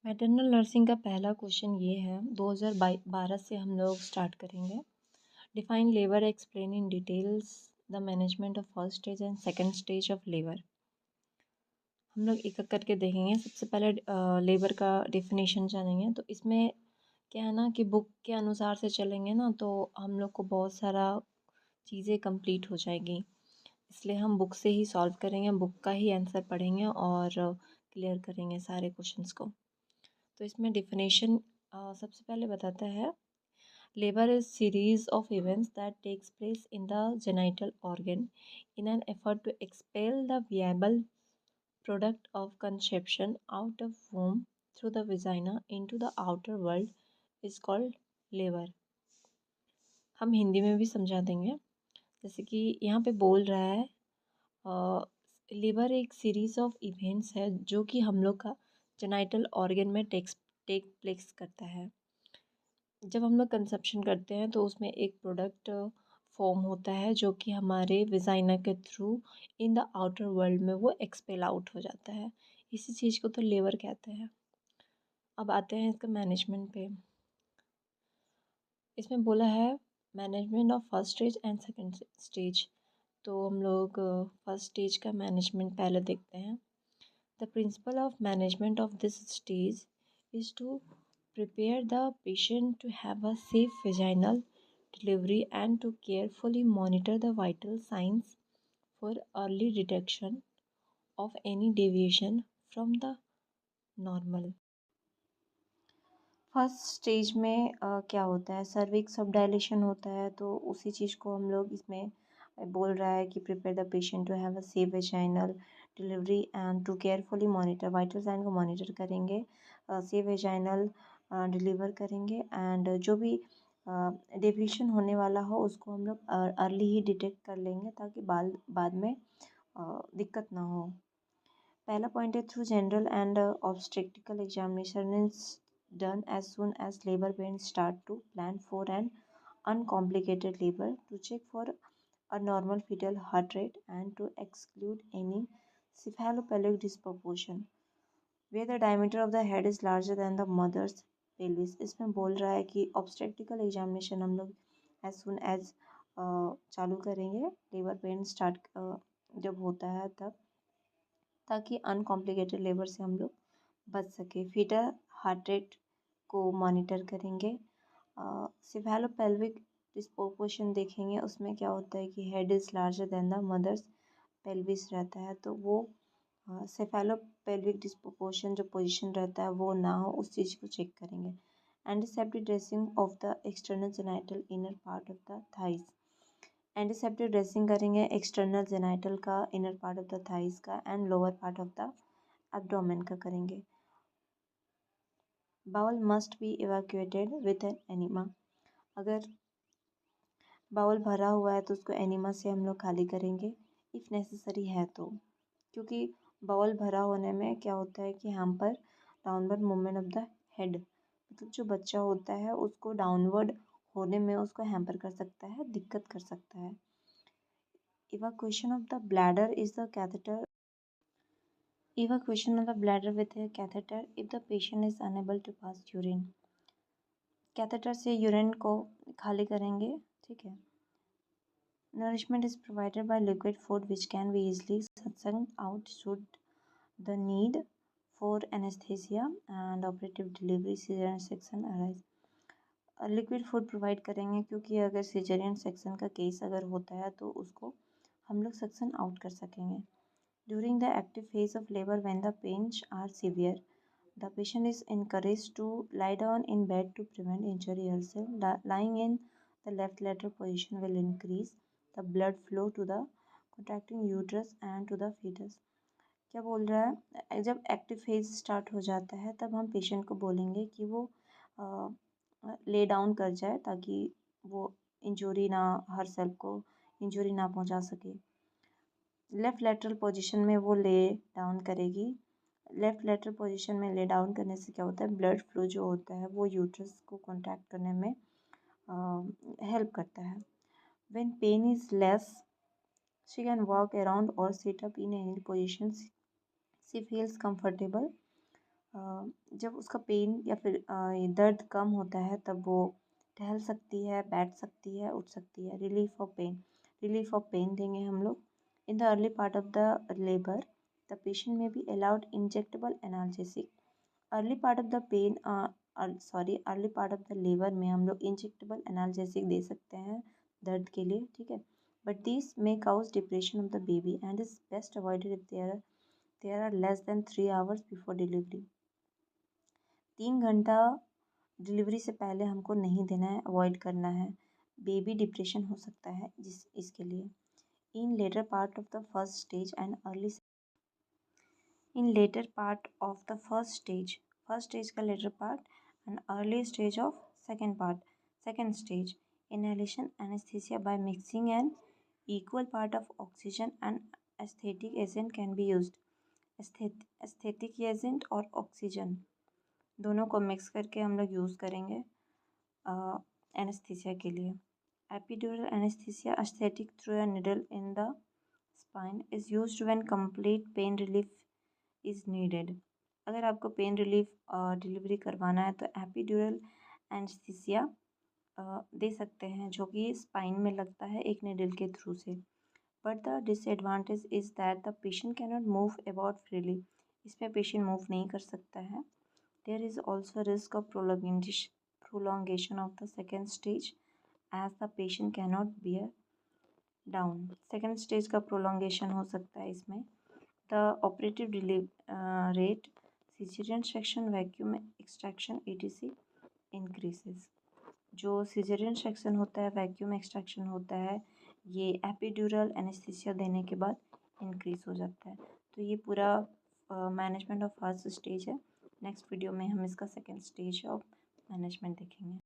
Maternal nursing का पहला question ये है, 2012 से हम लोग स्टार्ट करेंगे। Define labour, explain in details the management of first stage and second stage of labour. हम लोग एक एक करके देखेंगे। सबसे पहले लेबर का डेफिनेशन जानेंगे। तो इसमें क्या है ना कि बुक के अनुसार से चलेंगे ना तो हम लोग को बहुत सारा चीज़ें कंप्लीट हो जाएगी, इसलिए हम बुक से ही सॉल्व करेंगे, बुक का ही आंसर पढ़ेंगे और क्लियर करेंगे सारे क्वेश्चंस को। तो इसमें डिफिनेशन सबसे पहले बताता है, labour is series of events that takes place in the genital organ in an effort to expel the viable product of conception out of वomb through the vagina into the outer world is called labour. हम हिंदी में भी समझा देंगे। जैसे कि यहाँ पे बोल रहा है, लेबर एक सीरीज ऑफ इवेंट्स है जो कि हम लोग का जेनाइटल ऑर्गन में टेक प्लेस करता है। जब हम लोग कंसेप्शन करते हैं तो उसमें एक प्रोडक्ट फॉर्म होता है जो कि हमारे विजाइना के through in the outer world में वो एक्सपेल आउट हो जाता है। इसी चीज़ को तो लेबर कहते हैं। अब आते हैं इसका मैनेजमेंट पे। इसमें बोला है management of first stage and second stage. तो हम लोग फर्स्ट स्टेज का मैनेजमेंट पहले देखते हैं। The principle of management of this stage is to prepare the patient to have a safe vaginal delivery and to carefully monitor the vital signs for early detection of any deviation from the normal। First stage में क्या होता है, cervix सब dilation होता है। तो उसी चीज़ को हम लोग इसमें बोल रहा है कि prepare the patient to have a safe vaginal delivery and to carefully monitor, vital sign को मॉनिटर करेंगे, सेफ वेजाइनल डिलीवर करेंगे एंड जो भी डेविएशन होने वाला हो उसको हम लोग अर्ली ही डिटेक्ट कर लेंगे ताकि बाद में दिक्कत ना हो। पहला पॉइंट है, through general and obstetrical examination is done as soon as labor pains start to plan for an uncomplicated labor to check for a normal fetal heart rate and to exclude any cephalopelvic disproportion where the diameter of the head is larger than the mother's pelvis। इसमें बोल रहा है कि obstetrical examination हम लोग as soon as चालू करेंगे, labour pain start जब होता है तब, ताकि अनकॉम्प्लिकेटेड लेबर से हम लोग बच सके। फीटल हार्ट रेट को मॉनिटर करेंगे। सिफेलोपेल्विक डिस्प्रोपोर्शन देखेंगे, उसमें क्या होता है कि head is larger than the mother's pelvis रहता है, तो वो सेफेलोपेल्विक डिस्प्रोपोर्शन जो पोजीशन रहता है वो ना हो, उस चीज़ को चेक करेंगे। Antiseptic dressing of the external genital inner part of the thighs. Antiseptic dressing करेंगे एक्सटर्नल जेनाइटल का, inner part of the thighs का and lower part of the abdomen का करेंगे। Bowel must be evacuated with an enema. अगर bowel भरा हुआ है तो उसको एनिमा से हम लोग खाली करेंगे इफ़ नेसेसरी है तो, क्योंकि बाउल भरा होने में क्या होता है कि हम पर downward movement of the head, मतलब जो बच्चा होता है उसको डाउनवर्ड होने में उसको हैम्पर कर सकता है, दिक्कत कर सकता है। Evacuation of the bladder is the catheter. Evacuation of the bladder with a catheter if the patient is unable to pass urine। Catheter से यूरिन को खाली करेंगे, ठीक है। Nourishment is provided by liquid food which can be easily sucked out should the need for anesthesia and operative delivery cesarean section arise। Liquid food provide करेंगे क्योंकि अगर caesarean section का केस अगर होता है तो उसको हम लोग सक्शन आउट कर सकेंगे। During the active phase of labor, when the pains are severe, the patient is encouraged to lie down in bed to prevent injury herself। Lying in the left lateral position will increase the blood flow to the contracting uterus and to the fetus। क्या बोल रहा है, जब active phase start हो जाता है तब हम पेशेंट को बोलेंगे कि वो ले डाउन कर जाए ताकि वो इंजरी ना, हर सेल को इंजरी ना पहुंचा सके। लेफ़्ट लेटरल पोजीशन में वो ले डाउन करेगी। लेफ़्ट लेटरल पोजीशन में ले डाउन करने से क्या होता है, ब्लड फ्लो जो होता है वो यूट्रस को कॉन्ट्रैक्ट करने में हेल्प करता है। When pain is less she can walk around और sit up in any position she feels comfortable. जब उसका पेन या फिर ये दर्द कम होता है तब वो टहल सकती है, बैठ सकती है, उठ सकती है। रिलीफ ऑफ पेन देंगे हम लोग। In the early part of the labour the patient may be allowed injectable analgesic. Early part of the pain early part of the labour में हम लोग इंजेक्टेबल एनाल्जेसिक दे सकते हैं दर्द के लिए, ठीक है। But this may cause depression of the baby and is best avoided if there are less than 3 hours before delivery. 3 घंटा डिलीवरी से पहले हमको नहीं देना है, अवॉइड करना है। बेबी डिप्रेशन हो सकता है इसके लिए। In later part of the first stage and early in later part of the first stage का later part and early stage of second stage inhalation anaesthesia by mixing an equal part of oxygen and aesthetic agent can be used. Aesthetic agent और oxygen दोनों को mix करके हम लोग use करेंगे anaesthesia के लिए। Epidural anaesthesia aesthetic through a needle in the spine is used when complete pain relief is needed. अगर आपको पेन रिलीफ डिलीवरी करवाना है तो एपिड्यूरल एनेस्थीसिया दे सकते हैं, जो कि स्पाइन में लगता है एक निडल के थ्रू से। But the disadvantage is that the patient can not move about freely. इसमें पेशेंट मूव नहीं कर सकता है। There is also risk of prolongation of the second stage as the patient can not bear down. Second stage का prolongation हो सकता है इसमें। The operative rate caesarean section vacuum extraction ETC increases. जो सिजेरियन सेक्शन होता है, vacuum extraction होता है, ये एपिड्यूरल एनेस्थीसिया देने के बाद इंक्रीज हो जाता है। तो ये पूरा मैनेजमेंट ऑफ फर्स्ट स्टेज है। नेक्स्ट वीडियो में हम इसका सेकेंड स्टेज ऑफ मैनेजमेंट देखेंगे।